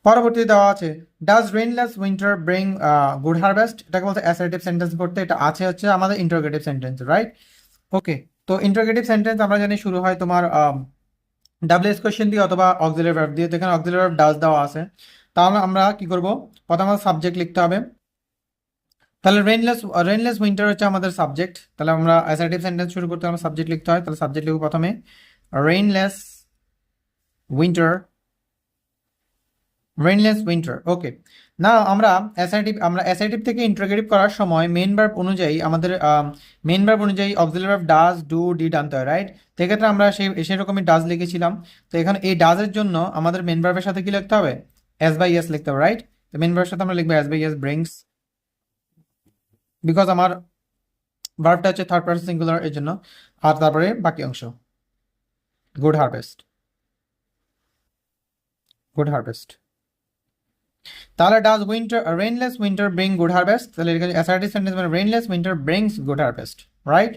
পরবর্তী দেওয়া আছে does rainless winter bring good harvest, এটাকে বলতে অ্যাসার্টিভ সেন্টেন্স করতে, এটা আছে হচ্ছে আমাদের ইন্টারোগেটিভ সেন্টেন্স, রাইট? ওকে, তো ইন্টারোগেটিভ সেন্টেন্স আমরা জানি শুরু হয় তোমার ডাব্লিউএস কোয়েশ্চেন দিয়ে অথবা অক্সিলারি ভার্ব দিয়ে, তো এখানে অক্সিলারি ভার্ব ডাজ দেওয়া আছে। তাহলে আমরা কি করব, প্রথমে সাবজেক্ট লিখতে হবে। তাহলে রেইনলেস উইন্টার হচ্ছে আমাদের সাবজেক্ট, তাহলে আমরা অ্যাসার্টিভ সেন্টেন্স শুরু করতে আমরা সাবজেক্ট লিখতে হয়, তাহলে সাবজেক্ট লিখব প্রথমে রেইনলেস উইন্টার, রেইনলেস উইন্টার। ওকে, না আমরা অ্যাসার্টিভ থেকে ইন্টারোগেটিভ করার সময় মেইন ভার্ব অনুযায়ী আমাদের মেইন ভার্ব অনুযায়ী auxiliary verb does do did আনতে হয়, রাইট? তো এক্ষেত্রে আমরা সেরকমই ডাজ লিখেছিলাম। তো এখানে এই ডাজের জন্য আমাদের মেইন ভার্বের সাথে কি লিখতে হবে, এস বাই এস লিখতে হবে, রাইট? তো মেইন ভার্বের সাথে আমরা লিখবো S by S brings, because আমার ভার্বটা হচ্ছে থার্ড পারসন সিঙ্গুলার এর জন্য। আর তারপরে বাকি অংশ গুড হারভেস্ট, গুড হারভেস্ট। তাহলে does winter rainless winter bring good harvest, তাহলে অ্যাসার্টিভ সেন্টেন্স মানে rainless winter brings good harvest, right?